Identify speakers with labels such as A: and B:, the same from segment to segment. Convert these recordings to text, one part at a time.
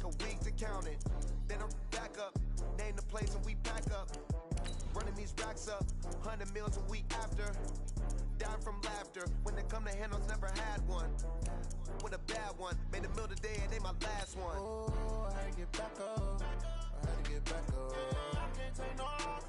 A: a week to count it. Then I'm back up, name the place and we pack up. Running these racks up, 100 meals a week after. Dying from laughter, when they come to handles, never had one. With a bad one, made a meal today and they my last one. Oh, I had to get back up, I had to get back up. I can't take no off,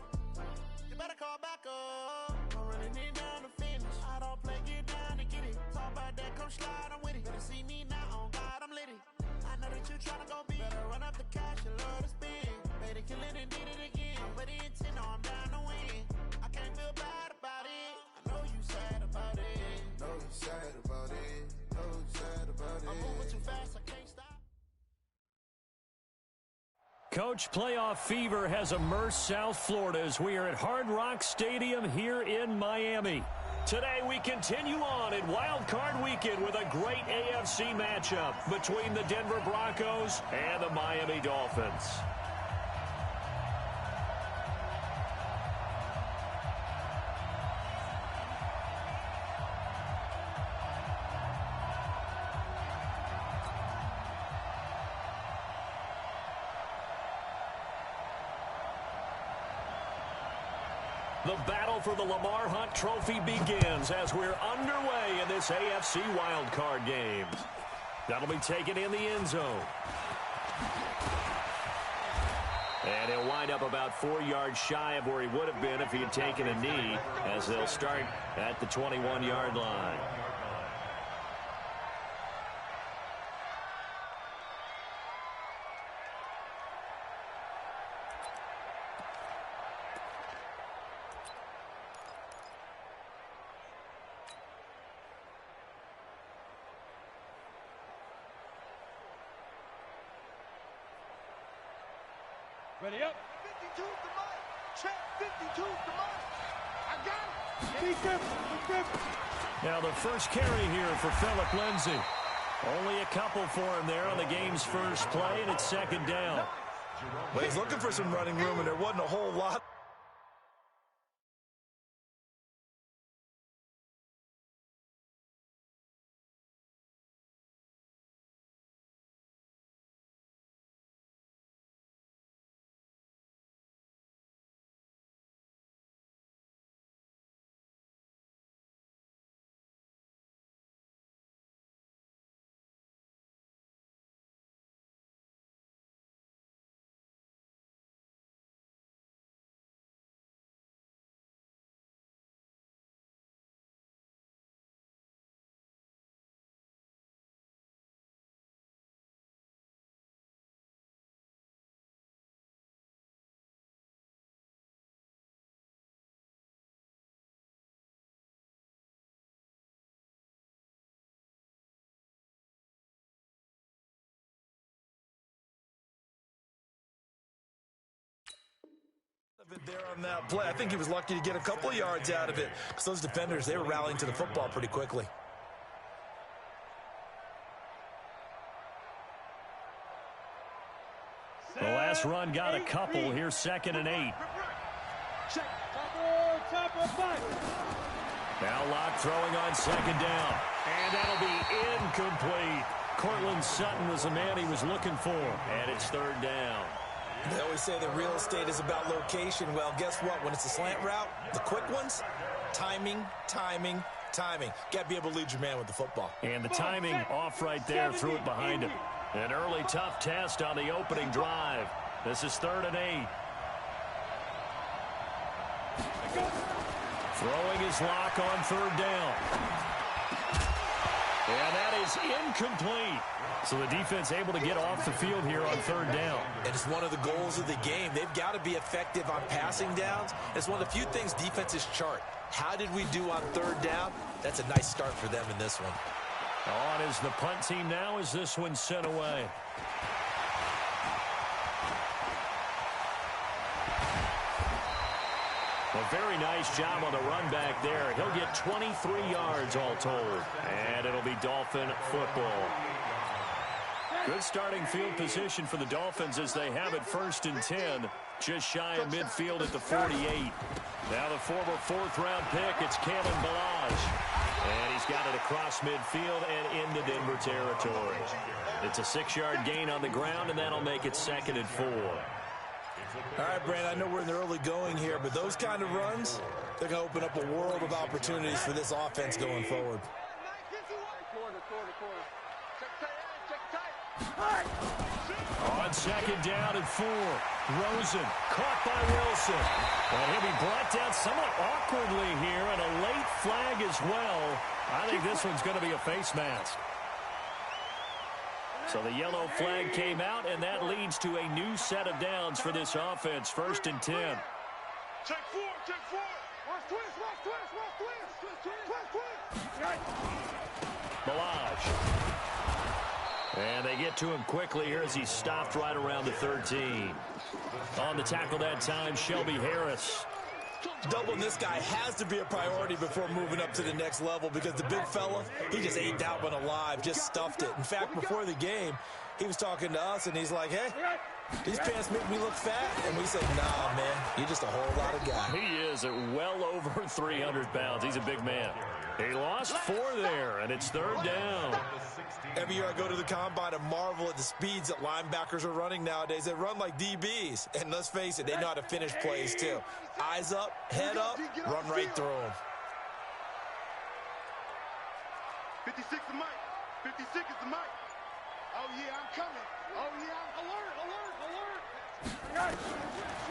A: you better call back up. I'm running it down to finish, I don't play, get down to get it. Talk about that, come slide, I'm with it. Better see me now, on God, I'm lit it. I know that you tryna go big, better run up the cash, you love to spend. Made it, kill it and did it again. I'm with the intent, no, I'm down to win. I can't feel bad about it, I know you sad about it. Know you sad about it, know you sad about it. I'm moving too fast, I can't stop.
B: Coach, playoff fever has immersed South Florida as we are at Hard Rock Stadium here in Miami. Today we continue on in Wild Card Weekend with a great AFC matchup between the Denver Broncos and the Miami Dolphins. The battle for the Lamar Hunt Trophy begins as we're underway in this AFC wildcard game. That'll be taken in the end zone. And he'll wind up about 4 yards shy of where he would have been if he had taken a knee, as they'll start at the 21-yard line.
C: Ready up.
A: 52's the mark. Check. 52's the mark. I got it.
C: Be careful.
B: Now the first carry here for Phillip Lindsay. Only a couple for him there on the game's first play, and it's second down.
D: Well, he's looking for some running room, and there wasn't a whole lot. There on that play. I think he was lucky to get a couple of yards out of it because those defenders, they were rallying to the football pretty quickly.
B: The last run got a couple. Here's 2nd and 8. Now Locke throwing on 2nd down. And that'll be incomplete. Cortland Sutton was the man he was looking for. And it's 3rd down.
D: They always say that real estate is about location. Well, guess what? When it's a slant route, the quick ones, timing. Got to be able to lead your man with the football.
B: And the timing off right there, threw it behind him. An early tough test on the opening drive. This is 3rd and 8. Throwing his Lock on 3rd down. And that is incomplete. So the defense able to get off the field here on 3rd down.
D: And it's one of the goals of the game. They've got to be effective on passing downs. It's one of the few things defenses chart. How did we do on 3rd down? That's a nice start for them in this one.
B: On is the punt team now as this one's sent away. A very nice job on the run back there. He'll get 23 yards all told. And it'll be Dolphin football. Good starting field position for the Dolphins as they have it 1st and 10. Just shy of midfield at the 48. Now the former 4th-round pick, it's Kalen Ballage. And he's got it across midfield and into Denver territory. It's a 6-yard gain on the ground, and that'll make it 2nd and 4.
D: All right, Brandon, I know we're in the early going here, but those kind of runs, they're going to open up a world of opportunities for this offense going forward.
B: On 2nd down and 4, Rosen caught by Wilson. And he'll be brought down somewhat awkwardly here, and a late flag as well. I think this one's going to be a face mask. So the yellow flag came out, and that leads to a new set of downs for this offense. 1st and 10.
C: Check 4, check 4. Watch twist, watch twist, watch twist. Twist.
B: Milwaukeej. And they get to him quickly here as he's stopped right around the 13. On the tackle that time, Shelby Harris.
D: Doubling this guy has to be a priority before moving up to the next level because the big fella, he just ate that one alive, just stuffed it. In fact, before the game, he was talking to us, and he's like, hey, these pants make me look fat. And we said, nah, man, you're just a whole lot of guy.
B: He is at well over 300 pounds. He's a big man. He lost 4 there, and it's 3rd down.
D: Every year I go to the combine and marvel at the speeds that linebackers are running nowadays. They run like DBs. And let's face it, they know how to finish plays too. Eyes up, head up, run right through them.
C: 56 is Mike. 56 is the Mike. Oh, yeah, I'm coming. Oh, yeah, alert.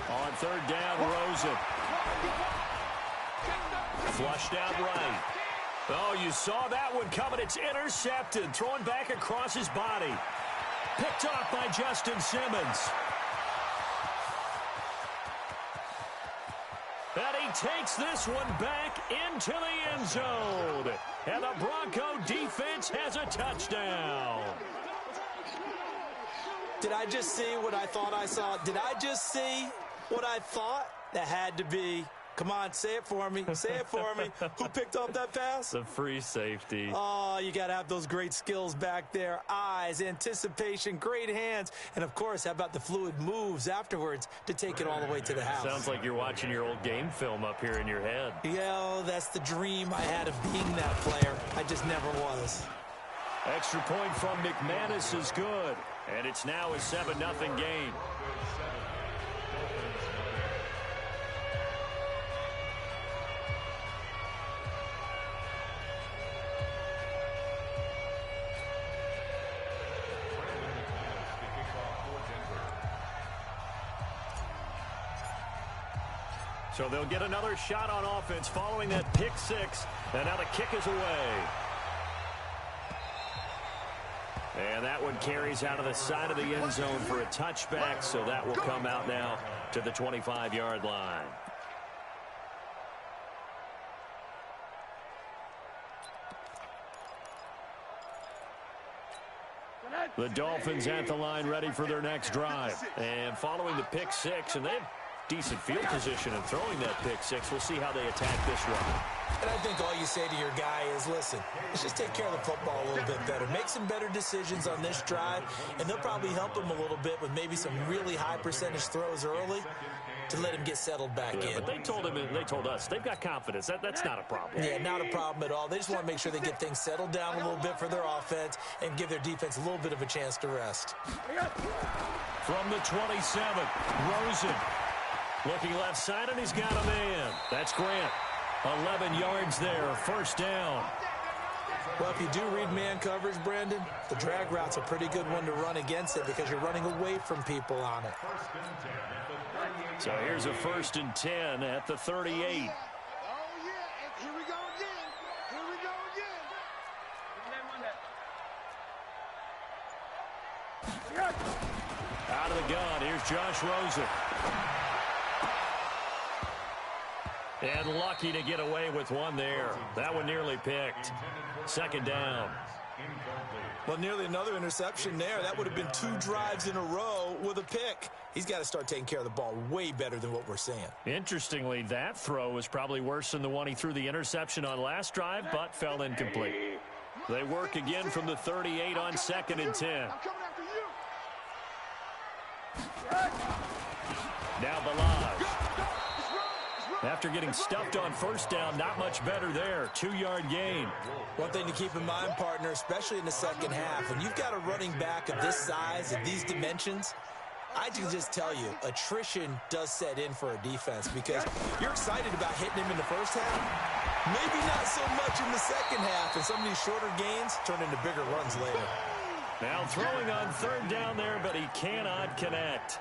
B: On 3rd down, Rosen. Flushed out right. Oh, you saw that one coming. It's intercepted. Thrown back across his body. Picked off by Justin Simmons. And he takes this one back into the end zone. And the Bronco defense has a touchdown.
D: Did I just see what I thought I saw? Did I just see what I thought? That had to be. Come on, say it for me. Say it for me. Who picked up that pass?
B: The free safety.
D: Oh, you got to have those great skills back there. Eyes, anticipation, great hands. And, of course, how about the fluid moves afterwards to take it all the way to the house?
B: Sounds like you're watching your old game film up here in your head.
D: Yeah, that's the dream I had of being that player. I just never was.
B: Extra point from McManus is good. And it's now a 7-0 game. So they'll get another shot on offense following that pick 6. And now the kick is away. And that one carries out of the side of the end zone for a touchback. So that will come out now to the 25-yard line. The Dolphins at the line ready for their next drive. And following the pick 6, and they have decent field position in throwing that pick 6. We'll see how they attack this run.
D: And I think all you say to your guy is, listen, let's just take care of the football a little bit better. Make some better decisions on this drive, and they'll probably help him a little bit with maybe some really high percentage throws early to let him get settled back in.
B: But they told us they've got confidence. That's not a problem.
D: Yeah, not a problem at all. They just want to make sure they get things settled down a little bit for their offense and give their defense a little bit of a chance to rest.
B: From the 27, Rosen. Looking left side, and he's got a man. That's Grant. 11 yards there, 1st down.
D: Well, if you do read man coverage, Brandon, the drag route's a pretty good one to run against it because you're running away from people on it.
B: So here's a 1st and 10 at the 38.
C: Oh, yeah, and here we go again. Here we go again.
B: Out of the gun, here's Josh Rosen. And lucky to get away with one there. That one nearly picked. 2nd down.
D: Well, nearly another interception there. That would have been 2 drives in a row with a pick. He's got to start taking care of the ball way better than what we're seeing.
B: Interestingly, that throw was probably worse than the one he threw the interception on last drive, but fell incomplete. They work again from the 38 on 2nd and 10. Now Balaj. After getting stuffed on first down, not much better there. 2-yard gain.
D: One thing to keep in mind, partner, especially in the second half, when you've got a running back of this size and these dimensions, I can just tell you, attrition does set in for a defense because you're excited about hitting him in the first half. Maybe not so much in the second half, and some of these shorter gains turn into bigger runs later.
B: Now throwing on third down there, but he cannot connect.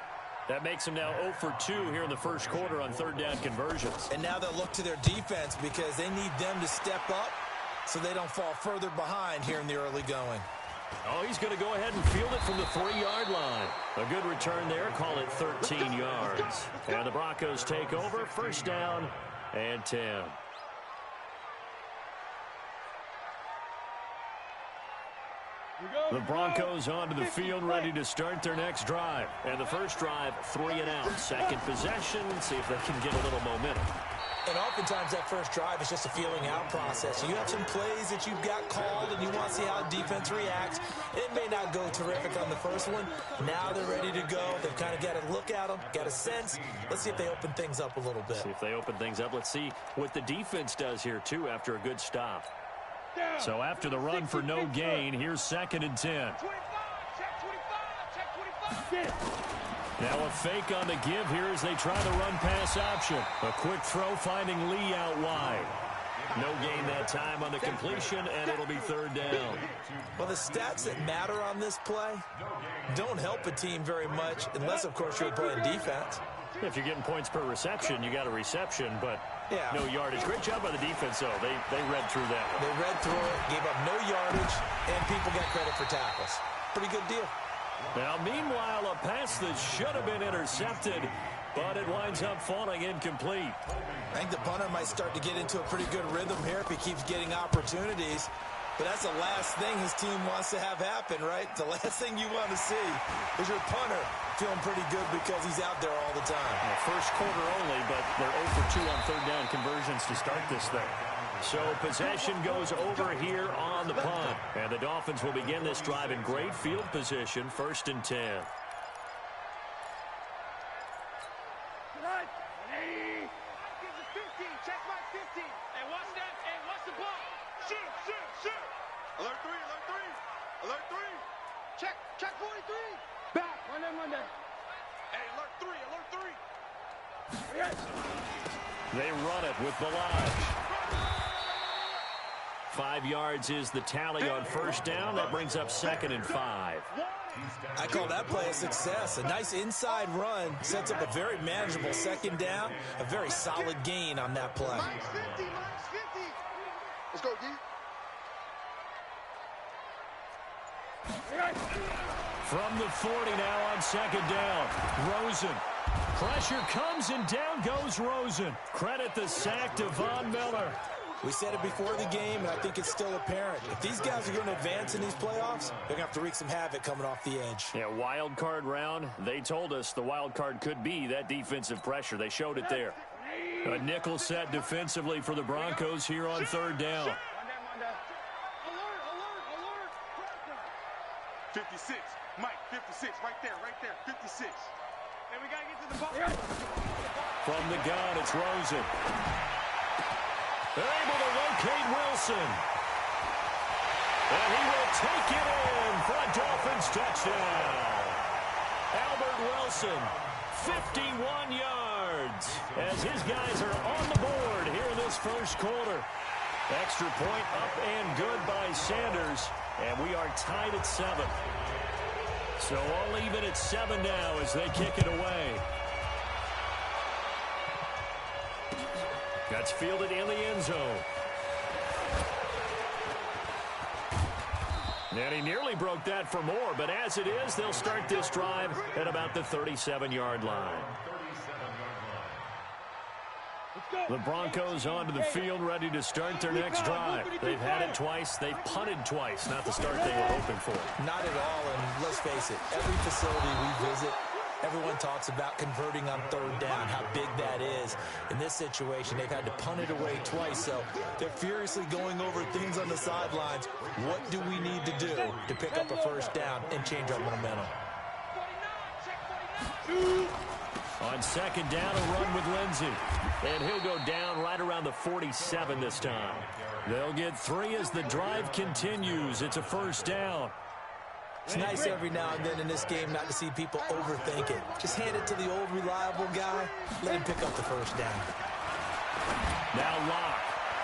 B: That makes him now 0 for 2 here in the first quarter on third down conversions.
D: And now they'll look to their defense because they need them to step up so they don't fall further behind here in the early going.
B: Oh, he's going to go ahead and field it from the 3-yard line. A good return there. Call it 13 yards. And the Broncos take over. First down and 10. The Broncos onto the field, ready to start their next drive. And the first drive, 3 and out. Second possession, see if they can get a little momentum.
D: And oftentimes that first drive is just a feeling out process. You have some plays that you've got called and you want to see how defense reacts. It may not go terrific on the first one. Now they're ready to go. They've kind of got to look at them, got a sense. Let's see if they open things up a little bit.
B: See if they open things up. Let's see what the defense does here, too, after a good stop. So after the run for no gain, here's 2nd and 10. Now a fake on the give here as they try the run-pass option. A quick throw finding Lee out wide. No gain that time on the completion, and it'll be third down.
D: Well, the stats that matter on this play don't help a team very much unless, of course, you're playing defense.
B: If you're getting points per reception, you got a reception, but no yardage. Great job by the defense, though. They read through that one.
D: They read through it, gave up no yardage, and people got credit for tackles. Pretty good deal.
B: Now, meanwhile, a pass that should have been intercepted, but it winds up falling incomplete.
D: I think the punter might start to get into a pretty good rhythm here if he keeps getting opportunities. But that's the last thing his team wants to have happen, right? The last thing you want to see is your punter feeling pretty good because he's out there all the time.
B: First quarter only, but they're 0 for 2 on third down conversions to start this thing. So possession goes over here on the punt. And the Dolphins will begin this drive in great field position, 1st and 10. They run it with Balaj. 5 yards is the tally on first down. That brings up 2nd and 5.
D: I call that play a success. A nice inside run sets up a very manageable 2nd down. A very solid gain on that play.
C: Let's go, D.
B: From the 40 now on 2nd down. Rosen. Pressure comes and down goes Rosen. Credit the sack to Von Miller.
D: We said it before the game, and I think it's still apparent. If these guys are going to advance in these playoffs, they're going to have to wreak some havoc coming off the edge.
B: Yeah, wild card round. They told us the wild card could be that defensive pressure. They showed it there. A nickel set defensively for the Broncos here on third down.
C: 56. Mike, 56. Right there, 56. And we got to get to the ball.
B: From the gun, it's Rosen. They're able to locate Wilson. And he will take it in for a Dolphins touchdown. Albert Wilson, 51 yards, as his guys are on the board here in this first quarter. Extra point up and good by Sanders, and we are tied at 7. So all even at 7 now as they kick it away. That's fielded in the end zone. And he nearly broke that for more, but as it is, they'll start this drive at about the 37-yard line. The Broncos onto the field, ready to start their next drive. They've had it twice. They've punted twice. Not the start they were hoping for.
D: Not at all, and let's face it, every facility we visit, everyone talks about converting on third down, how big that is. In this situation, they've had to punt it away twice, so they're furiously going over things on the sidelines. What do we need to do to pick up a first down and change our momentum?
B: On second down, a run with Lindsey. And he'll go down right around the 47 this time. They'll get 3 as the drive continues. It's a first down.
D: It's nice every now and then in this game not to see people overthink it. Just hand it to the old reliable guy. Let him pick up the first down.
B: Now Locke.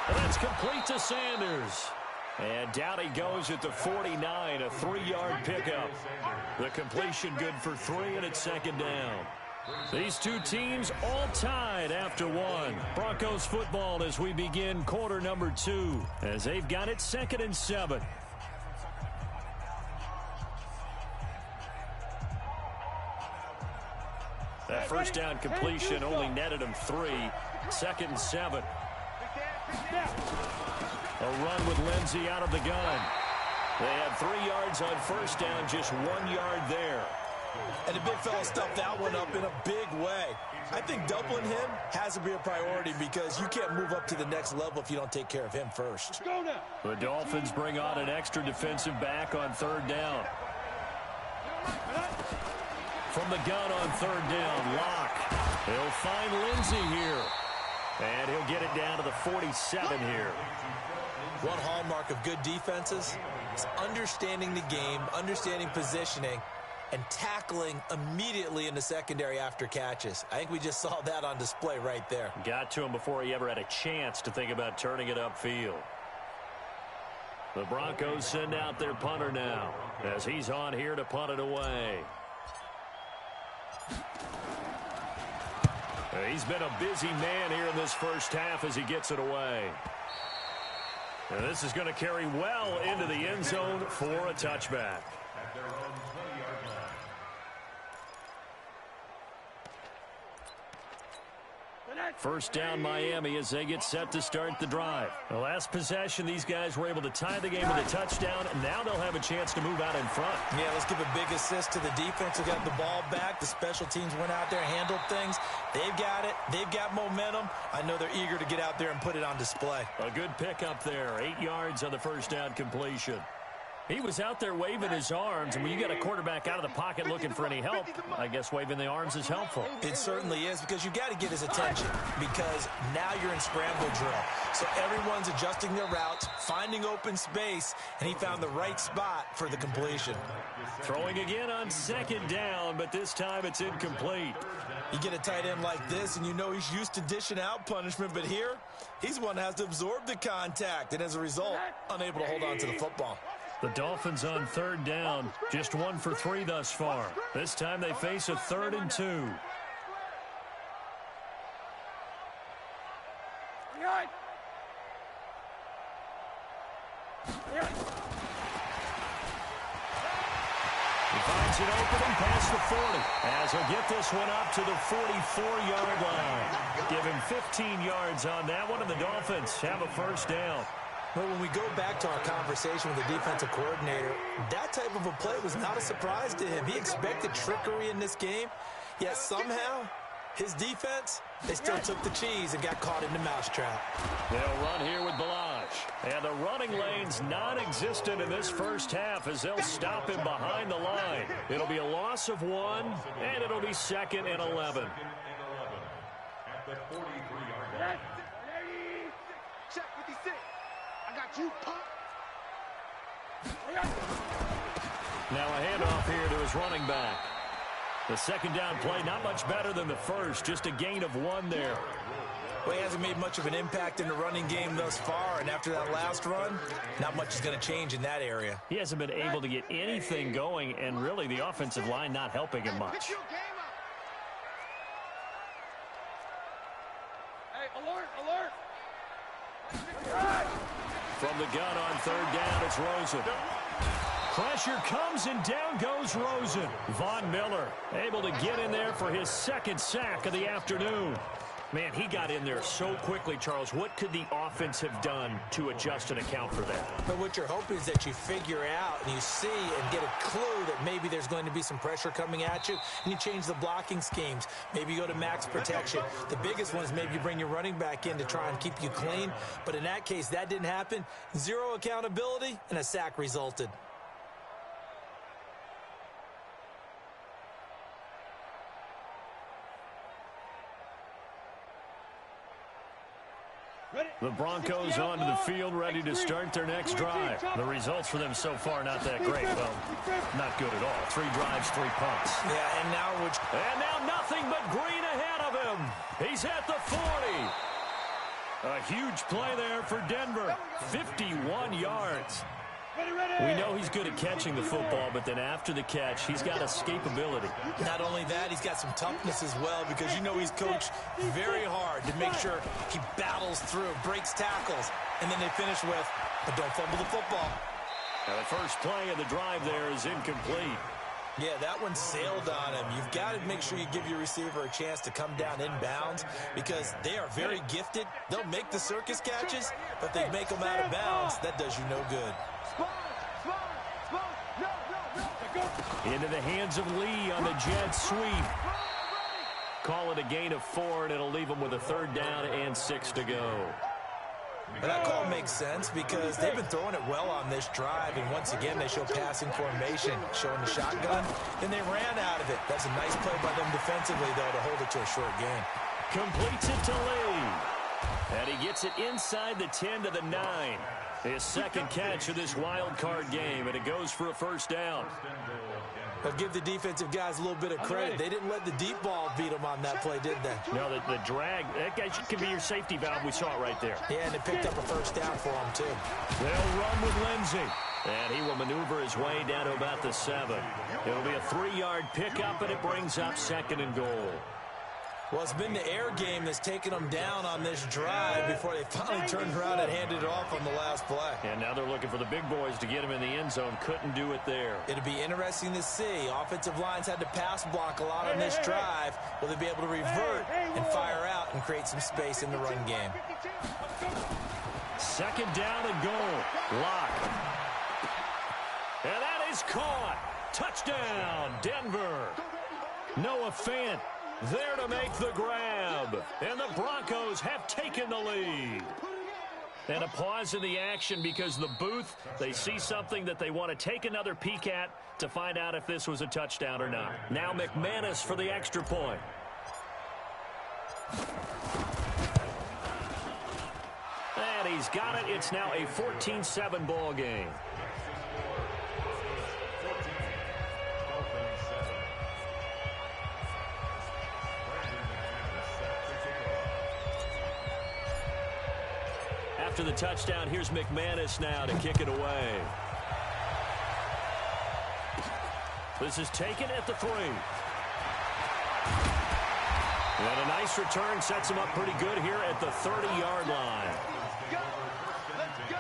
B: And that's complete to Sanders. And down he goes at the 49, a 3-yard pickup. The completion good for 3, and it's second down. These two teams all tied after 1. Broncos football as we begin quarter number 2, as they've got it 2nd and 7. That first down completion only netted him 3. 2nd and 7. A run with Lindsey out of the gun. They had 3 yards on first down, just 1 yard there.
D: And the big fella stuffed that one up in a big way. I think doubling him has to be a priority because you can't move up to the next level if you don't take care of him first.
B: The Dolphins bring on an extra defensive back on 3rd down. From the gun on 3rd down, Locke. He'll find Lindsey here. And he'll get it down to the 47 here.
D: One hallmark of good defenses is understanding the game, understanding positioning, and tackling immediately in the secondary after catches. I think we just saw that on display right there.
B: Got to him before he ever had a chance to think about turning it upfield. The Broncos send out their punter now as he's on here to punt it away. He's been a busy man here in this first half as he gets it away. And this is going to carry well into the end zone for a touchback. First down Miami as they get set to start the drive. The last possession, these guys were able to tie the game with a touchdown, and now they'll have a chance to move out in front.
D: Yeah, let's give a big assist to the defense who got the ball back. The special teams went out there, handled things. They've got it. They've got momentum. I know they're eager to get out there and put it on display.
B: A good pickup there. 8 yards on the first down completion. He was out there waving his arms, and when you got a quarterback out of the pocket looking for any help, I guess waving the arms is helpful.
D: It certainly is, because you got to get his attention, because now you're in scramble drill. So everyone's adjusting their routes, finding open space, and he found the right spot for the completion.
B: Throwing again on second down, but this time it's incomplete.
D: You get a tight end like this, and you know he's used to dishing out punishment, but here, he's one that has to absorb the contact, and as a result, unable to hold on to the football.
B: The Dolphins on 3rd down, just 1 for 3 thus far. This time they face a 3rd and 2. He finds an opening past the 40, as he'll get this one up to the 44-yard line. Give him 15 yards on that one, and the Dolphins have a first down.
D: Well, when we go back to our conversation with the defensive coordinator, that type of a play was not a surprise to him. He expected trickery in this game, yet somehow his defense, they still took the cheese and got caught in the mousetrap.
B: They'll run here with Balazs. And the running lane's non-existent in this first half as they'll stop him behind the line. It'll be a loss of 1, and it'll be 2nd and 11.
C: At the 43-yard line. Check 56. I got you, punk.
B: Now a handoff here to his running back. The second down play, not much better than the first, just a gain of 1 there.
D: Well, he hasn't made much of an impact in the running game thus far, and after that last run, not much is going to change in that area.
B: He hasn't been able to get anything going, and really the offensive line not helping him much.
C: Hey, alert, alert.
B: From the gun on 3rd down, it's Rosen. Pressure comes, and down goes Rosen. Von Miller able to get in there for his 2nd sack of the afternoon. Man, he got in there so quickly, Charles. What could the offense have done to adjust and account for that?
D: But what you're hoping is that you figure out and you see and get a clue that maybe there's going to be some pressure coming at you, and you change the blocking schemes. Maybe you go to max protection. The biggest one is maybe you bring your running back in to try and keep you clean. But in that case, that didn't happen. 0 accountability, and a sack resulted.
B: The Broncos onto the field, ready to start their next drive. The results for them so far not that great. Well, not good at all. 3 drives, 3 punts.
D: Yeah, and
B: now nothing but green ahead of him. He's at the 40. A huge play there for Denver. 51 yards. We know he's good at catching the football, but then after the catch, he's got escapability.
D: Not only that, he's got some toughness as well, because you know he's coached very hard to make sure he battles through, breaks tackles, and then they finish with, but don't fumble the football.
B: Now the first play of the drive there is incomplete.
D: Yeah, that one sailed on him. You've got to make sure you give your receiver a chance to come down inbounds, because they are very gifted. They'll make the circus catches, but they make them out of bounds. That does you no good.
B: Into the hands of Lee on the jet sweep. Call it a gain of 4, and it'll leave them with a 3rd down and 6 to go.
D: But that call makes sense because they've been throwing it well on this drive, and once again they show passing formation, showing the shotgun, then they ran out of it. That's a nice play by them defensively, though, to hold it to a short gain.
B: Completes it to Lee. And he gets it inside the 10 to the 9. His second catch of this wild card game, and it goes for a 1st down.
D: But give the defensive guys a little bit of credit. They didn't let the deep ball beat them on that play, did they?
B: No, the drag, that guy can be your safety valve. We saw it right there.
D: Yeah, and they picked up a 1st down for him, too.
B: They'll run with Lindsey. And he will maneuver his way down to about the 7. It'll be a 3-yard pickup, and it brings up 2nd and goal.
D: Well, it's been the air game that's taken them down on this drive before they finally turned around and handed it off on the last play.
B: And now they're looking for the big boys to get him in the end zone. Couldn't do it there.
D: It'll be interesting to see. Offensive lines had to pass block a lot on this drive. Will they be able to revert and fire out and create some space in the run game?
B: 2nd down and goal. Lock. And that is caught. Touchdown, Denver. Noah Fant there to make the grab. And the Broncos have taken the lead. And a pause in the action because the booth, they see something that they want to take another peek at to find out if this was a touchdown or not. Now McManus for the extra point. And he's got it. It's now a 14-7 ball game. After the touchdown, here's McManus now to kick it away. This is taken at the 3. And a nice return sets him up pretty good here at the 30-yard line.
C: Let's go.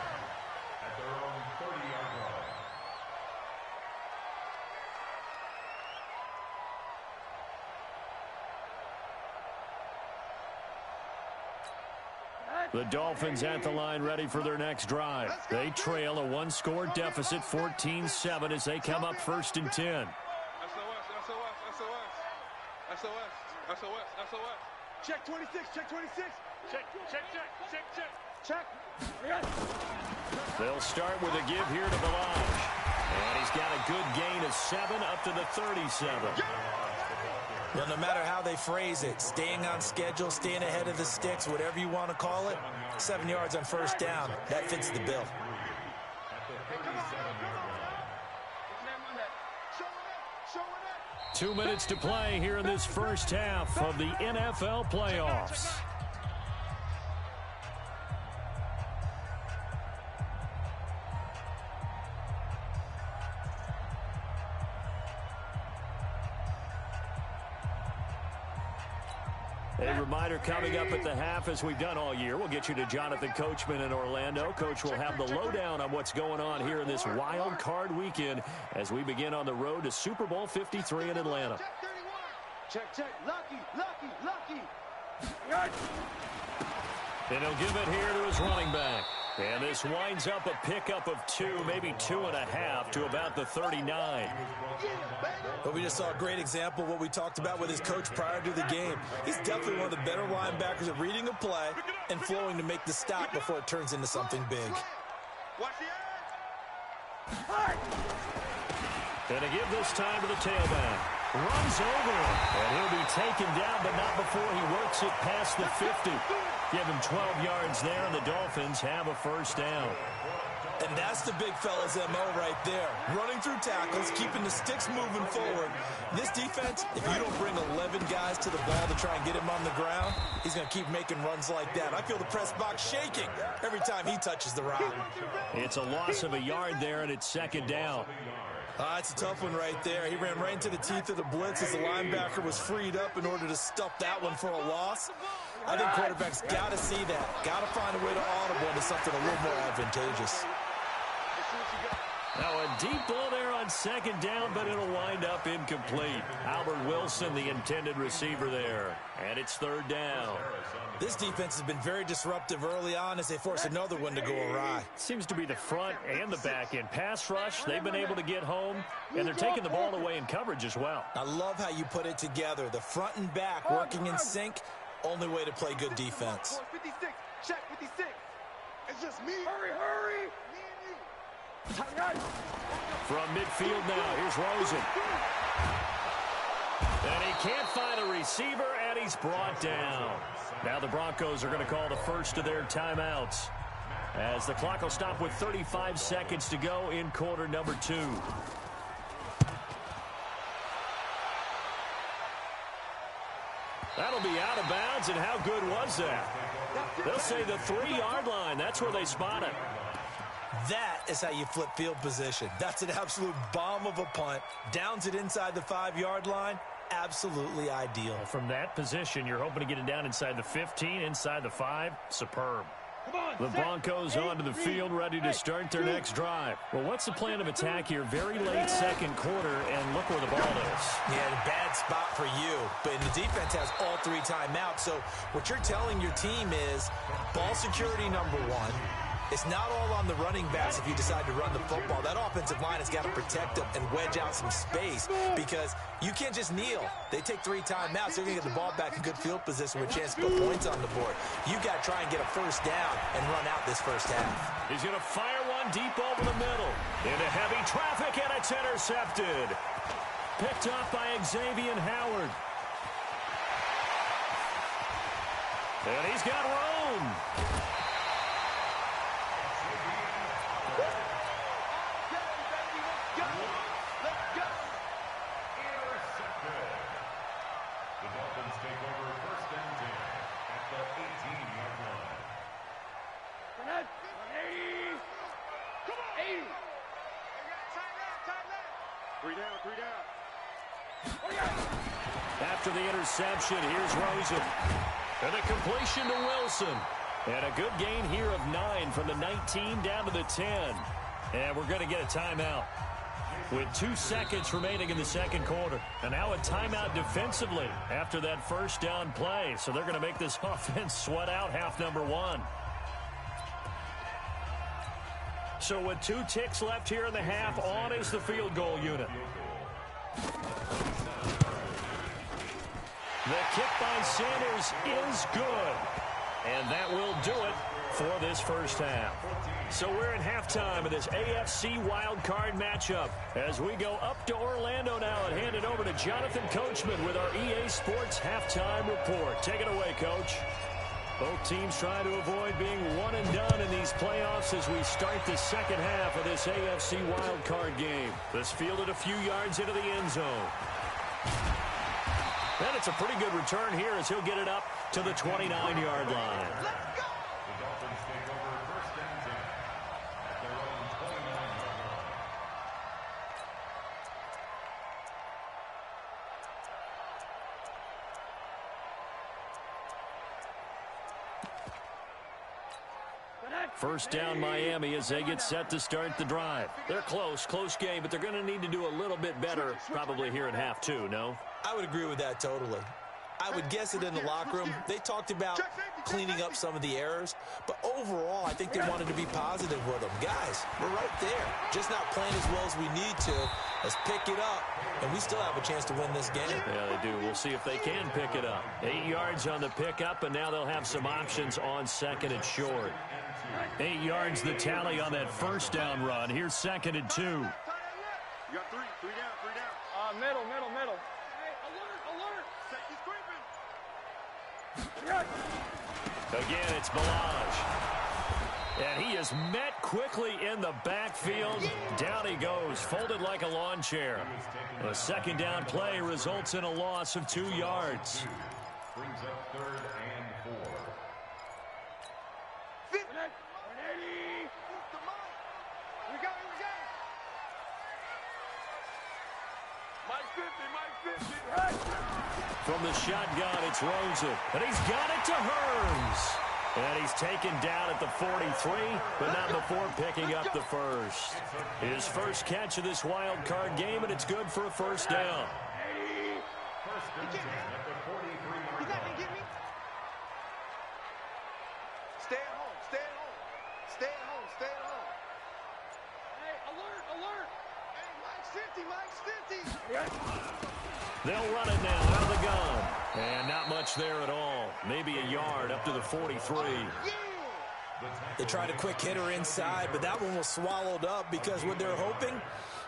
B: The Dolphins at the line ready for their next drive. They trail a 1-score deficit, 14-7, as they come up 1st and 10.
C: SOS. Check 26, check 26. Check.
B: They'll start with a give here to Balaj. And he's got a good gain of 7 up to the 37.
D: Well, no matter how they phrase it, staying on schedule, staying ahead of the sticks, whatever you want to call it, 7 yards on 1st down, that fits the bill.
B: 2 minutes to play here in this first half of the NFL playoffs. A reminder coming up at the half, as we've done all year. We'll get you to Jonathan Coachman in Orlando. Coach will have the lowdown on what's going on here in this wild card weekend as we begin on the road to Super Bowl 53 in Atlanta.
C: Check. Lucky.
B: And he'll give it here to his running back. And this winds up a pickup of 2, maybe 2.5 to about the 39.
D: But we just saw a great example of what we talked about with his coach prior to the game. He's definitely one of the better linebackers at reading a play and flowing to make the stop before it turns into something big.
B: And to give this time to the tailback. runs over him. And he'll be taken down, but not before he works it past the 50. Give him 12 yards there, and the Dolphins have a first down.
D: And that's the big fella's MO right there. Running through tackles, keeping the sticks moving forward. This defense, if you don't bring 11 guys to the ball to try and get him on the ground, he's going to keep making runs like that. I feel the press box shaking every time he touches the rock.
B: It's a loss of a yard there, and it's second down.
D: It's a tough one right there. He ran right into the teeth of the blitz as the linebacker was freed up in order to stuff that one for a loss. I think quarterbacks got to see that. Got to find a way to audible into something a little more advantageous.
B: Now a deep ball there on second down, but it'll wind up incomplete. Albert Wilson, the intended receiver there. And it's third down.
D: This defense has been very disruptive early on as they force another one to go awry.
B: Seems to be the front and the back end. Pass rush, they've been able to get home, and they're taking the ball away in coverage as well.
D: I love how you put it together. The front and back working in sync. Only way to play good defense.
C: 56, check 56. It's just me. Hurry, hurry.
B: From midfield now, here's Rosen. And he can't find a receiver, and he's brought down. Now the Broncos are going to call the first of their timeouts, as the clock will stop with 35 seconds to go in quarter number 2. That'll be out of bounds, and how good was that? They'll say the 3-yard line. That's where they spot it.
D: That is how you flip field position. That's an absolute bomb of a punt. Downs it inside the 5-yard line. Absolutely ideal.
B: From that position, you're hoping to get it down inside the 15, inside the 5. Superb. The Broncos onto the field, ready to start their next drive. Well, what's the plan of attack here? Very late second quarter, and look where the ball is.
D: Yeah, a bad spot for you. But the defense has all 3 timeouts. So what you're telling your team is ball security number 1. It's not all on the running backs if you decide to run the football. That offensive line has got to protect them and wedge out some space because you can't just kneel. They take 3 timeouts. They're going to get the ball back in good field position with a chance to put points on the board. You got to try and get a first down and run out this first half.
B: He's going to fire one deep over the middle. Into heavy traffic, and it's intercepted. Picked off by Xavier Howard. And he's got room. After the interception, here's Rosen. And a completion to Wilson. And a good gain here of 9 from the 19 down to the 10. And we're going to get a timeout with 2 seconds remaining in the second quarter. And now a timeout defensively after that first down play. So they're going to make this offense sweat out half number 1. So with 2 ticks left here in the half, on is the field goal unit. The kick by Sanders is good. And that will do it for this first half. So we're at halftime of this AFC wildcard matchup as we go up to Orlando now and hand it over to Jonathan Coachman with our EA Sports halftime report. Take it away, Coach. Both teams trying to avoid being one and done in these playoffs as we start the second half of this AFC wildcard game. This fielded a few yards into the end zone. And it's a pretty good return here as he'll get it up to the 29-yard line.
E: The Dolphins take over first and 10 at their own 29-yard line.
B: First down Miami as they get set to start the drive. They're close game, but they're going to need to do a little bit better probably here in half 2, no?
D: I would agree with that totally. I would guess it in the locker room. They talked about cleaning up some of the errors, but overall, I think they wanted to be positive with them. Guys, we're right there. Just not playing as well as we need to. Let's pick it up, and we still have a chance to win this game.
B: Yeah, they do. We'll see if they can pick it up. 8 yards on the pickup, and now they'll have some options on second and short. 8 yards the tally on that first down run. Here's second and 2.
C: You got 3 down.
F: Middle.
B: Again, it's Balaj. And he is met quickly in the backfield. Down he goes, folded like a lawn chair. A second down play results in a loss of 2 yards.
E: Brings up 3rd and 4.
B: From the shotgun, it's Rosen. And he's got it to Hearns. And he's taken down at the 43, but not before picking up the first. His first catch of this wild card game, and it's good for a first down.
E: First and 10 at the 43-yard line.
C: Get me? Stay at home. Stay at home. Stay at home. Stay at home. Hey, alert, alert. Hey, Mike's 50. Mike's 50.
B: They'll run it now out of the gun. And not much there at all. Maybe a yard up to the 43.
D: They tried a quick hitter inside, but that one was swallowed up because what they're hoping,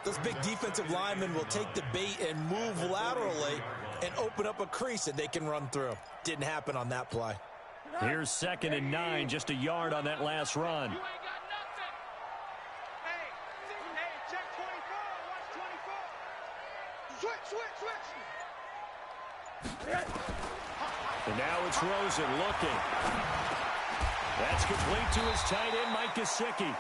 D: those big defensive linemen will take the bait and move laterally and open up a crease that they can run through. Didn't happen on that play.
B: Here's 2nd and 9, just a yard on that last run.
C: You ain't got nothing. Hey, check 24. Watch 24. Switch.
B: And now it's Rosen looking. That's complete to his tight end, Mike Gesicki.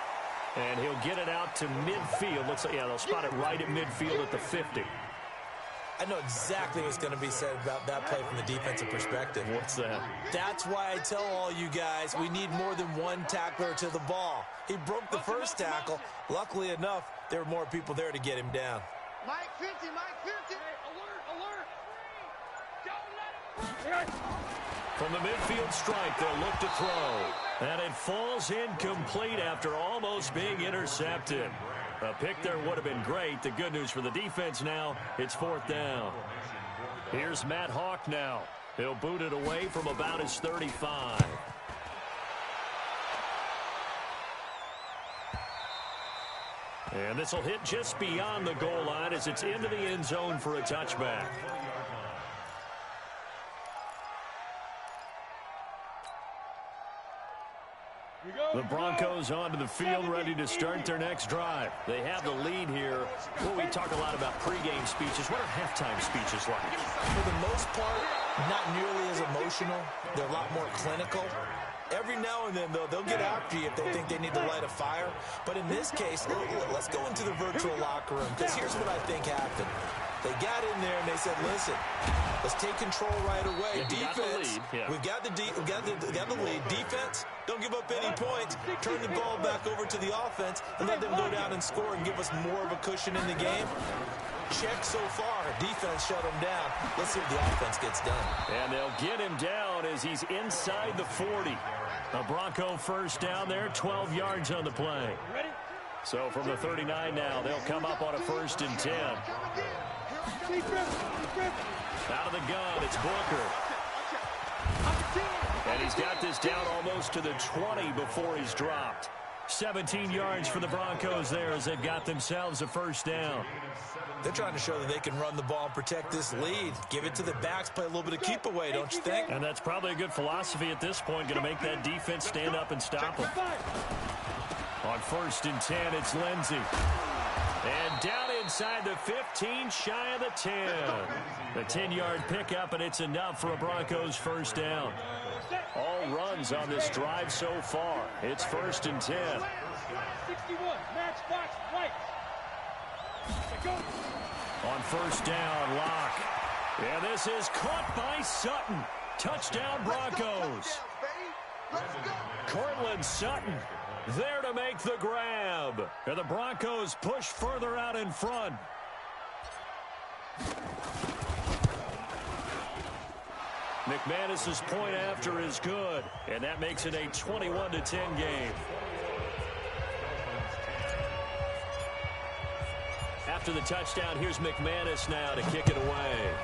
B: And he'll get it out to midfield. Looks like, yeah, they'll spot it right at midfield at the 50.
D: I know exactly what's going to be said about that play from the defensive perspective.
B: What's that?
D: That's why I tell all you guys we need more than one tackler to the ball. He broke the first tackle. Luckily enough, there were more people there to get him down.
C: Mike 50. Hey, alert. Don't let it.
B: From the midfield stripe, they'll look to throw. And it falls incomplete after almost being intercepted. A pick there would have been great. The good news for the defense now, it's 4th down. Here's Matt Hawk now. He'll boot it away from about his 35. And this will hit just beyond the goal line as it's into the end zone for a touchback. The Broncos onto the field, ready to start their next drive. They have the lead here. Well, we talk a lot about pregame speeches. What are halftime speeches like?
D: For the most part, not nearly as emotional. They're a lot more clinical. Every now and then, though, they'll get after you if they think they need to light a fire. But in this case, let's go into the virtual locker room, because here's what I think happened. They got in there and they said, listen, let's take control right away.
B: Yeah,
D: defense, we've got the lead. Defense, don't give up any points. Turn the ball back over to the offense and let them go down and score and give us more of a cushion in the game. Check so far. Defense shut him down. Let's see what the offense gets done.
B: And they'll get him down as he's inside the 40. A Bronco first down there, 12 yards on the play. So from the 39 now, they'll come up on a 1st and 10. Out of the gun, it's Booker. And he's got this down almost to the 20 before he's dropped. 17 yards for the Broncos there as they've got themselves a first down.
D: They're trying to show that they can run the ball and protect this lead. Give it to the backs, play a little bit of keep away, don't you think?
B: And that's probably a good philosophy at this point, going to make that defense stand up and stop them. On 1st and 10, it's Lindsey. And down inside the 15, shy of the 10. The 10-yard pickup, and it's enough for a Broncos first down. All runs on this drive so far. It's 1st and 10.
C: 61, match box right.
B: On 1st down, Locke. And this is caught by Sutton. Touchdown, Broncos. Cortland Sutton there to make the grab. And the Broncos push further out in front. McManus's point after is good, and that makes it a 21-10 game. After the touchdown, here's McManus now to kick it away.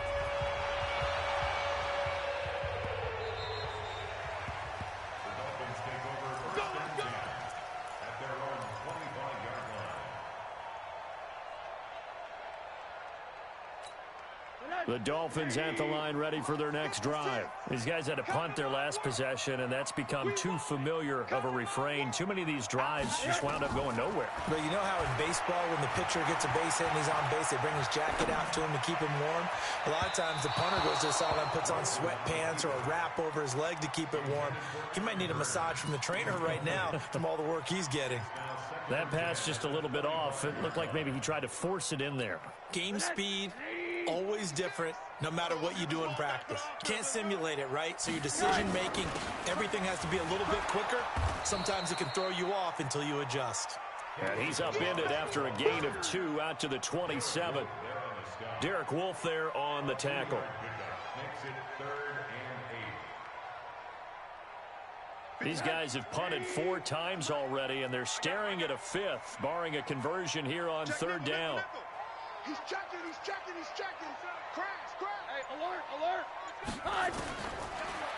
B: The Dolphins at the line ready for their next drive. These guys had to punt their last possession, and that's become too familiar of a refrain. Too many of these drives just wound up going nowhere.
D: But you know how in baseball, when the pitcher gets a base hit and he's on base, they bring his jacket out to him to keep him warm? A lot of times the punter goes to the sideline, puts on sweatpants or a wrap over his leg to keep it warm. He might need a massage from the trainer right now from all the work he's getting.
B: That pass just a little bit off. It looked like maybe he tried to force it in there.
D: Game speed, always different, no matter what you do in practice. Can't simulate it, right? So your decision-making, everything has to be a little bit quicker. Sometimes it can throw you off until you adjust.
B: And he's upended after a gain of 2 out to the 27. Derek Wolfe there on the tackle.
E: Makes it 3rd and 8.
B: These guys have punted 4 times already, and they're staring at a 5th, barring a conversion here on 3rd down.
C: He's checking, he's checking, he's checking. Crash, crash. Hey, alert, alert.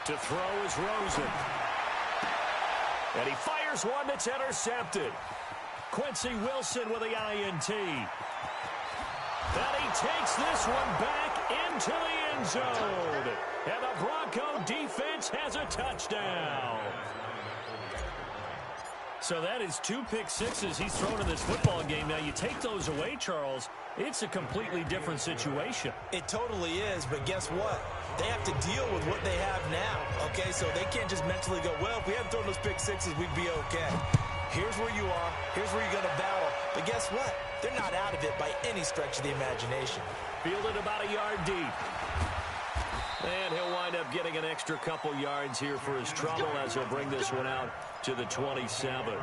B: To throw is Rosen. And he fires one that's intercepted. Quincy Wilson with the INT. And he takes this one back into the end zone. And the Bronco defense has a touchdown. So that is 2 pick sixes he's thrown in this football game. Now, you take those away, Charles, it's a completely different situation.
D: It totally is, but guess what? They have to deal with what they have now, okay? So they can't just mentally go, well, if we hadn't thrown those pick sixes, we'd be okay. Here's where you are. Here's where you're going to battle. But guess what? They're not out of it by any stretch of the imagination.
B: Fielded about a yard deep. And he'll wind up getting an extra couple yards here for his trouble as he'll bring this one out to the 27.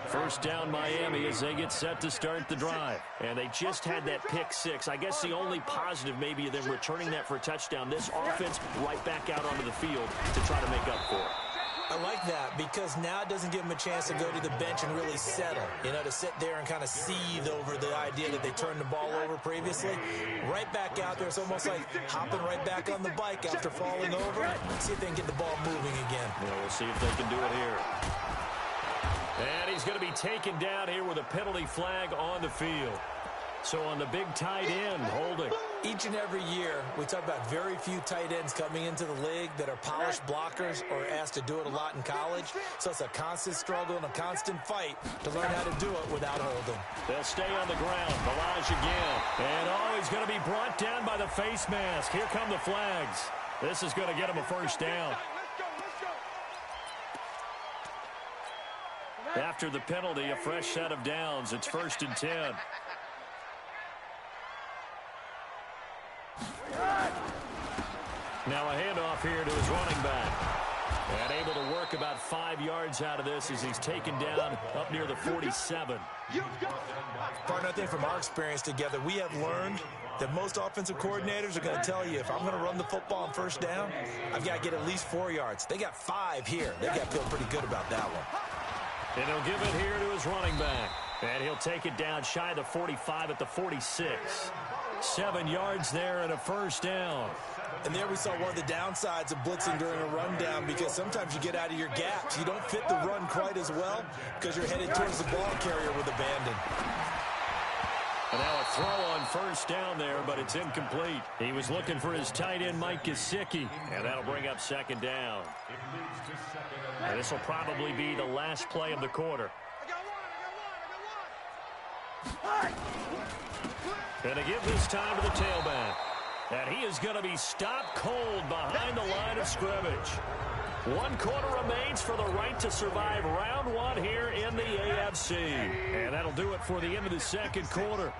B: First down Miami as they get set to start the drive. And they just had that pick 6. I guess the only positive maybe of them returning that for a touchdown. This offense right back out onto the field to try to make up for it.
D: I like that because now it doesn't give them a chance to go to the bench and really settle, you know, to sit there and kind of seethe over the idea that they turned the ball over previously. Right back out there, it's almost like hopping right back on the bike after falling over. See if they can get the ball moving again.
B: Yeah, we'll see if they can do it here. And he's going to be taken down here with a penalty flag on the field. So on the big tight end, holding.
D: Each and every year, we talk about very few tight ends coming into the league that are polished blockers or asked to do it a lot in college. So it's a constant struggle and a constant fight to learn how to do it without holding.
B: They'll stay on the ground. Balaj again. And he's going to be brought down by the face mask. Here come the flags. This is going to get him a first down. After the penalty, a fresh set of downs. It's 1st and 10. Now a handoff here to his running back. And able to work about 5 yards out of this as he's taken down up near the 47.
D: Partner, I think from our experience together, we have learned that most offensive coordinators are going to tell you, if I'm going to run the football on 1st down, I've got to get at least 4 yards. They got 5 here. They got to feel pretty good about that one.
B: And he'll give it here to his running back. And he'll take it down shy of the 45 at the 46. 7 yards there and a first down.
D: And there we saw one of the downsides of blitzing during a rundown because sometimes you get out of your gaps. You don't fit the run quite as well because you're headed towards the ball carrier with abandon.
B: And now a throw on 1st down there, but it's incomplete. He was looking for his tight end, Mike Gesicki, and that'll bring up 2nd down. And this will probably be the last play of the quarter. And to give this time to the tailback. And he is going to be stopped cold behind the line of scrimmage. 1 quarter remains for the right to survive round 1 here in the AFC. And that'll do it for the end of the 2nd quarter.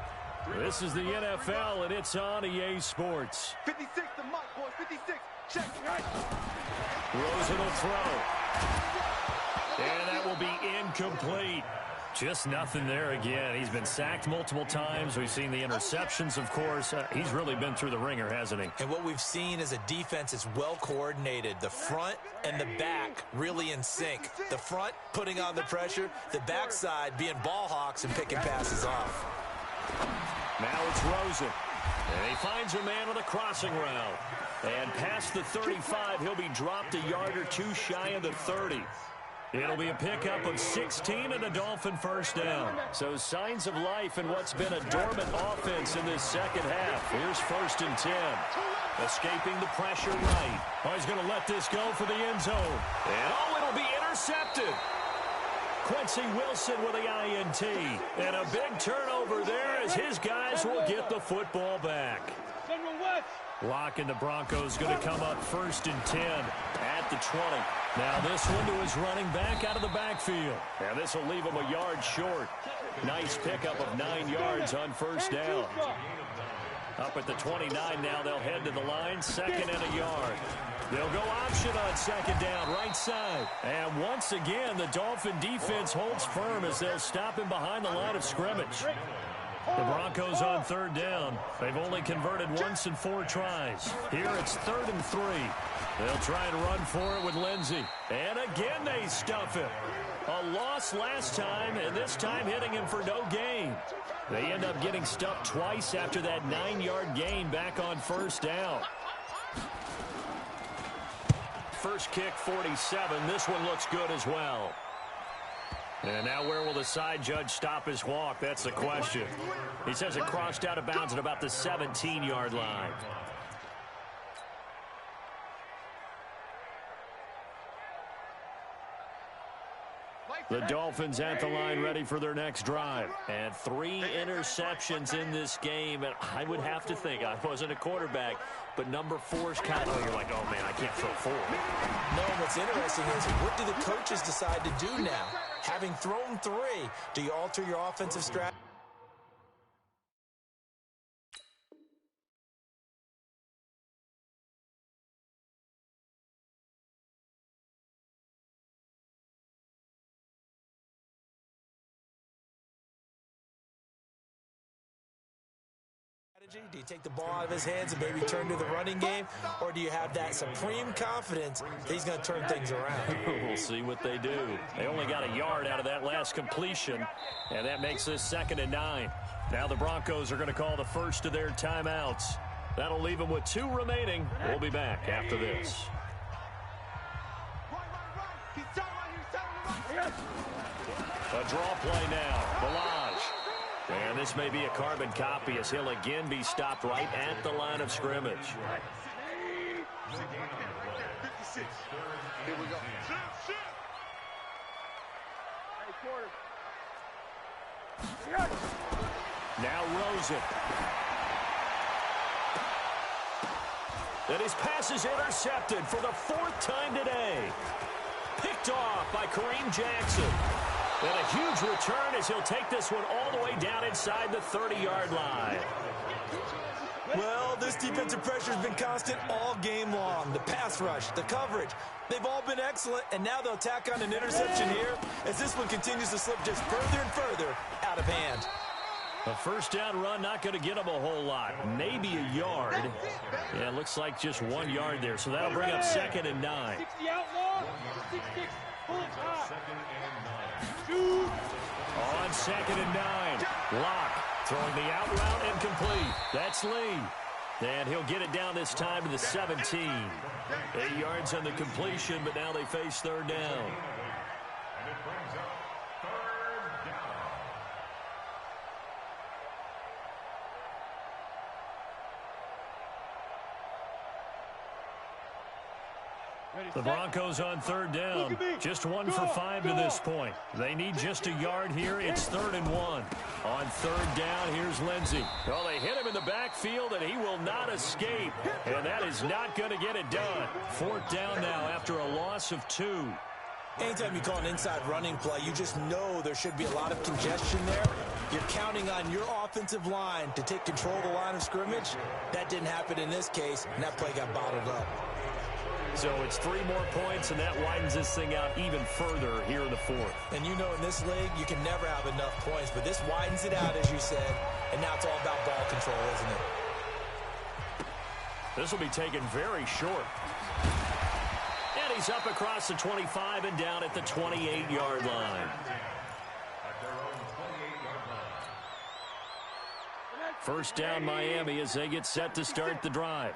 B: This is the NFL, and it's on EA Sports.
C: 56 to Mike, boys, 56. Check.
B: Rosen will throw. And that will be incomplete. Just nothing there again. He's been sacked multiple times. We've seen the interceptions, of course. He's really been through the ringer, hasn't he?
D: And what we've seen is a defense that's well coordinated. The front and the back really in sync. The front putting on the pressure, the backside being ball hawks and picking passes off.
B: Now it's Rosen. And he finds a man on the crossing route. And past the 35, he'll be dropped a yard or 2 shy of the 30. It'll be a pickup of 16 and a Dolphin first down. So signs of life in what's been a dormant offense in this second half. Here's 1st and 10. Escaping the pressure right. Oh, he's going to let this go for the end zone. And it'll be intercepted. Quincy Wilson with the INT. And a big turnover there as his guys will get the football back. Locke and the Broncos going to come up 1st and 10 at the 20. Now this one to his running back out of the backfield. And this will leave him a yard short. Nice pickup of 9 yards on 1st down. Up at the 29 now, they'll head to the line, 2nd and a yard. They'll go option on 2nd down, right side. And once again, the Dolphin defense holds firm as they'll stop him behind the line of scrimmage. The Broncos on 3rd down. They've only converted once in 4 tries. Here it's 3rd and 3. They'll try and run for it with Lindsey. And again they stuff him. A loss last time, and this time hitting him for no gain. They end up getting stuffed twice after that 9-yard gain back on 1st down. First kick, 47. This one looks good as well. And now where will the side judge stop his walk? That's the question. He says it crossed out of bounds at about the 17-yard line. The Dolphins at the line ready for their next drive. And 3 interceptions in this game. And I would have to think, I wasn't a quarterback, but number 4's kind of, you're like, oh, man, I can't throw 4.
D: No, what's interesting is what do the coaches decide to do now? Having thrown 3, do you alter your offensive strategy? Do you take the ball out of his hands and maybe turn to the running game? Or do you have that supreme confidence that he's going to turn things around?
B: We'll see what they do. They only got a yard out of that last completion, and that makes this 2nd and 9. Now the Broncos are going to call the first of their timeouts. That'll leave them with 2 remaining. We'll be back after this. A draw play now. Balaj. And this may be a carbon copy as he'll again be stopped right at the line of scrimmage.
C: 56. Here we go.
B: Now Rosen. And his pass is intercepted for the 4th time today. Picked off by Kareem Jackson. And a huge return as he'll take this one all the way down inside the 30-yard line.
D: Well, this defensive pressure has been constant all game long. The pass rush, the coverage, they've all been excellent, and now they'll tack on an interception here as this one continues to slip just further and further out of hand.
B: A 1st down run, not going to get him a whole lot. Maybe a yard. Yeah, it looks like just 1 yard there, so that'll bring up 2nd and 9.
C: 60 outlaw. 66. Pull it high.
B: On 2nd and 9. Locke throwing the out route incomplete. That's Lee. And he'll get it down this time to the 17. 8 yards on the completion, but now they face 3rd down.
E: And it brings up 3rd down.
B: The Broncos on 3rd down. Just 1 for 5 to this point. They need just a yard here. It's 3rd and 1. On 3rd down, here's Lindsey. Well, they hit him in the backfield, and he will not escape. And that is not going to get it done. 4th down now after a loss of 2.
D: Anytime you call an inside running play, you just know there should be a lot of congestion there. You're counting on your offensive line to take control of the line of scrimmage. That didn't happen in this case, and that play got bottled up.
B: So it's 3 more points, and that widens this thing out even further here in the 4th.
D: And you know in this league, you can never have enough points, but this widens it out, as you said, and now it's all about ball control, isn't it?
B: This will be taken very short. And he's up across the 25 and down at the 28-yard line. First down Miami as they get set to start the drive.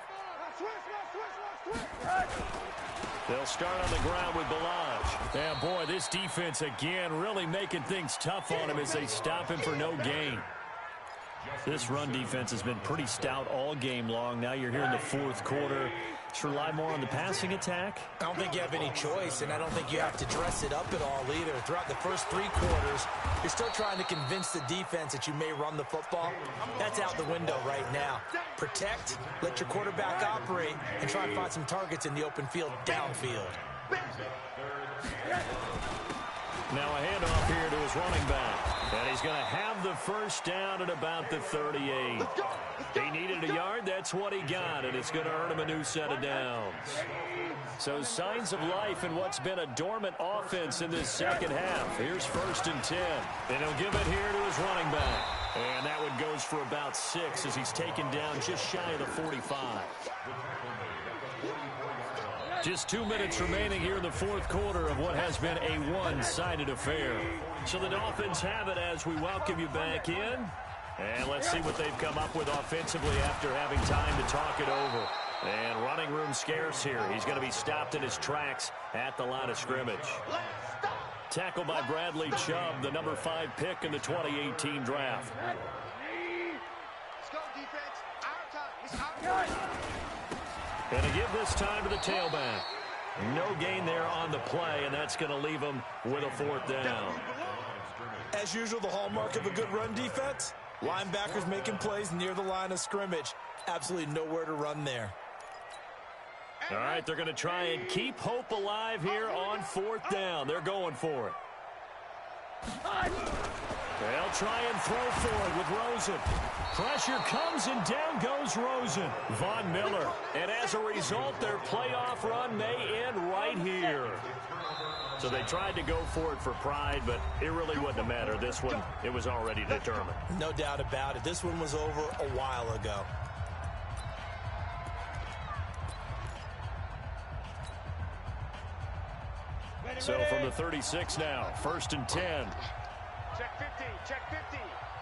B: They'll start on the ground with Balaj. And boy, this defense again really making things tough on him as they stop him for no gain. This run defense has been pretty stout all game long. Now you're here in the fourth quarter. Should rely more on the passing attack?
D: I don't think you have any choice, and I don't think you have to dress it up at all either. Throughout the first 3 quarters, you're still trying to convince the defense that you may run the football. That's out the window right now. Protect, let your quarterback operate, and try and find some targets in the open field downfield.
B: Now a handoff here to his running back. And he's going to have the first down at about the 38. He needed a yard. That's what he got, and it's going to earn him a new set of downs. So signs of life in what's been a dormant offense in this second half. Here's 1st and 10. And he'll give it here to his running back. And that one goes for about 6 as he's taken down just shy of the 45. Just 2 minutes remaining here in the fourth quarter of what has been a one-sided affair. So the Dolphins have it as we welcome you back in. And let's see what they've come up with offensively after having time to talk it over. And running room scarce here. He's going to be stopped in his tracks at the line of scrimmage. Tackled by Bradley Chubb, the number 5 pick in the 2018 draft.
C: Let's go, defense. Our time. It's our time.
B: And to give this time to the tailback. No gain there on the play, and that's going to leave him with a 4th down.
D: As usual, the hallmark of a good run defense, linebackers making plays near the line of scrimmage. Absolutely nowhere to run there.
B: All right, they're going to try and keep hope alive here on 4th down. They're going for it. They'll try and throw for it with Rosen. Pressure comes, and down goes Rosen. Von Miller. And as a result, their playoff run may end right here. So they tried to go for it for pride, but it really wouldn't have mattered. This one, it was already determined.
D: No doubt about it. This one was over a while ago.
B: So from the 36 now, 1st and 10.
C: Check 50. Check 50.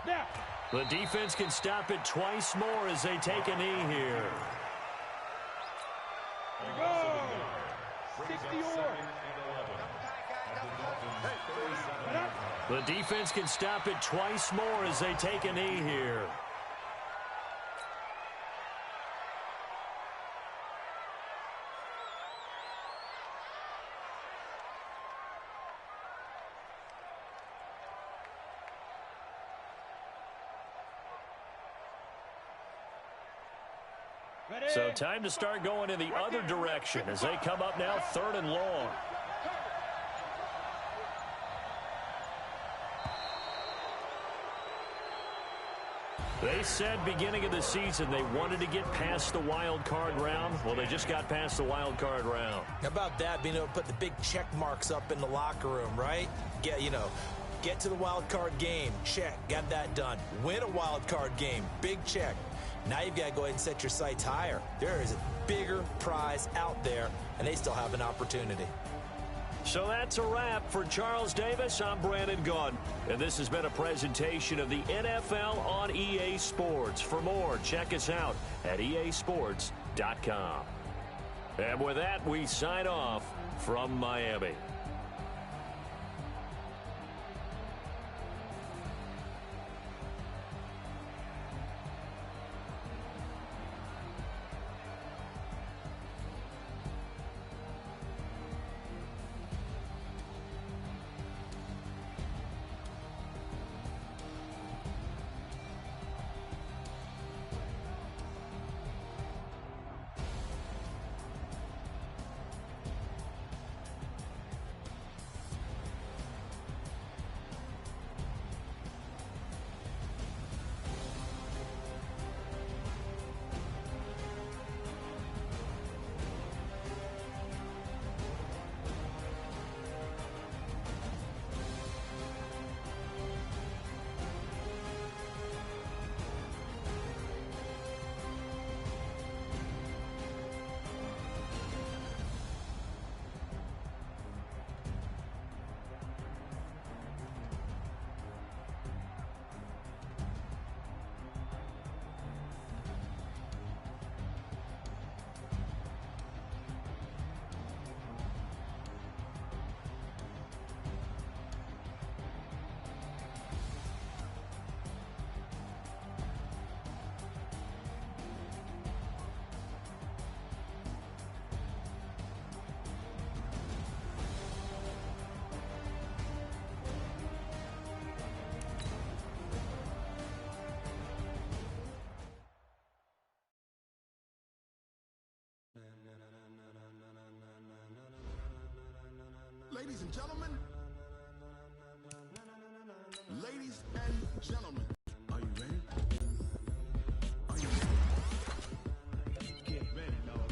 B: Now. The defense can stop it twice more as they take a knee here.
C: Go. 60
B: The defense can stop it twice more as they take a knee here. So time to start going in the other direction as they come up now 3rd and long. They said beginning of the season they wanted to get past the wild card round. Well, they just got past the wild card round.
D: How about that, being able to put the big check marks up in the locker room, right? Get to the wild card game. Check. Got that done. Win a wild card game. Big check. Now you've got to go ahead and set your sights higher. There is a bigger prize out there, and they still have an opportunity.
B: So that's a wrap for Charles Davis. I'm Brandon Gaudin, and this has been a presentation of the NFL on EA Sports. For more, check us out at easports.com. And with that, we sign off from Miami.
F: and gentlemen. Ladies and gentlemen. Are you ready? Are you ready? Get ready, dog.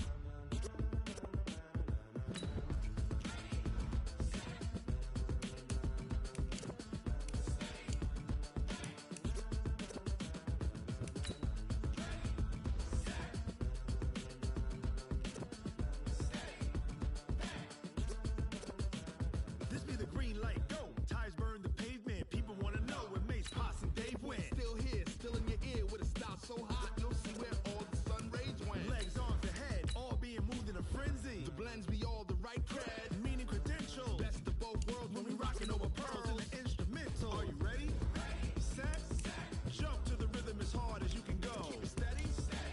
F: This be the green light, go. Tires burn the pavement. People wanna know where Mace, Potts, and Dave went. Still here, still in your ear with a style so hot, you'll see where all the sun rays went. Legs, arms, the head, all being moved in a frenzy. The blends be all the right cred, meaning credentials. Best of both worlds when we rockin' over pearls in the instrumental. Are you ready? Set, jump to the rhythm as hard as you can go. Keep it steady,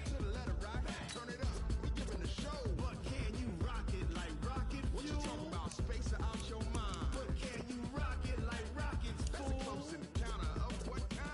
F: to the letter rock, turn it up, we giving the show. But can you rock it like rocket fuel? What you talking about, space out your mind? But can you rock it like rockets, fool? That's a close encounter of what kind?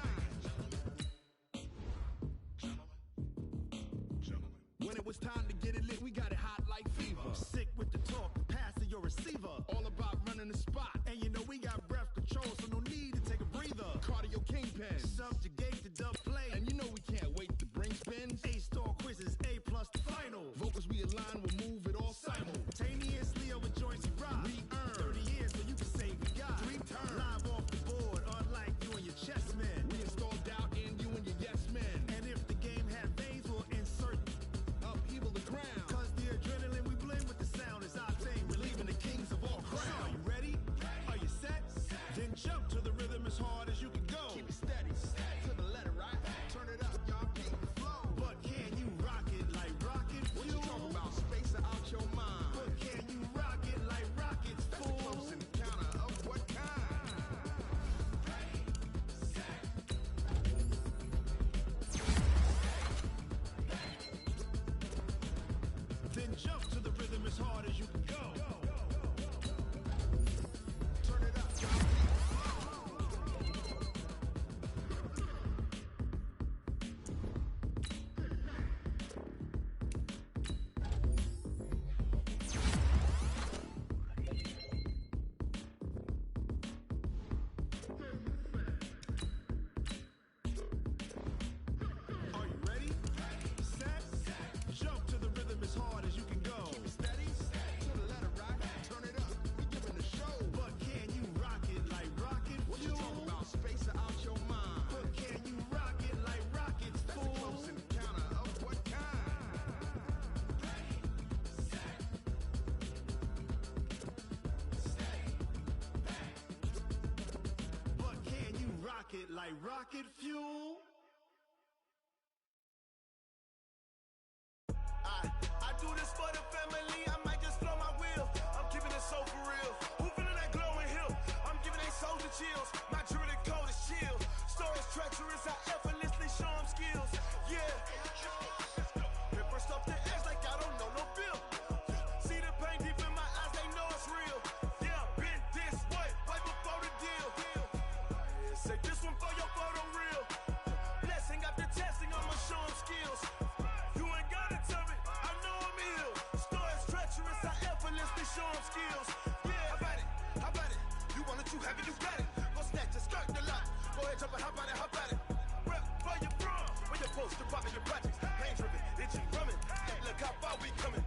F: When it was time to get it lit, we got it hot like fever. Sick with the talk, pass to your receiver. All about running the spot, and you know we got breath control, so no need to take a breather. Cardio kingpin, subjugate the dub play, and you know we can't wait to bring spins. A-star quizzes, A+ the final. Vocals we align, we'll move it all simultaneously over joints we rock. We earn 30 years so you can say we got 3 turns. Live off the board, unlike you and your chess men. We install doubt in you and your yes men. And if the game had veins, we'll insert upheaval the ground. Cause the adrenaline we blend with the sound is our thing, relieving the kings of all crowns. So are you ready? Are you set? Then jump to the rhythm as hard as you can go. Keep it steady, to the letter right. Turn it up, y'all keep the flow. But can you rock it like rocket fuel? What you talking about, space out your mind? But can you rock it like rockets, fool? That's a close encounter of what kind? Then jump to the rhythm as hard as you can go. Turn it up, y'all keep the flow. Are you ready? Set, jump to the rhythm as hard as you can go. Keep it steady, to the letter right. Turn it up, we giving the show. But can you rock it like rocket fuel? What you talking about, space out your mind? But can you rock it like rockets, fool? That's a close encounter of what kind? But can you rock it like rocket fuel? I do this for the family, I might just blow my wheel. I'm keeping it so for real. Who feeling that glowing hill? I'm giving they soldier chills. My jewelry code is chill. Stories treacherous, I effortlessly show them skills. Yeah. Paper stuff the edge like I don't know no bill. See the pain deep in my eyes, they know it's real. Yeah, been this way, way before the deal. Say this one for your photo reel. Blessing after testing, I'ma show them skills. You ain't gotta tell me, I know I'm ill. Stories treacherous, I effortlessly show them skills. Yeah, how about it? How about it? You want it, you have it, you got it. Go snatch it, skirt the lot. Go ahead, jump it, how about it? How about it? Rep where you from? Where you supposed to pop in your projects? Pain driven, itchy, drumming. Hey, look how far we coming.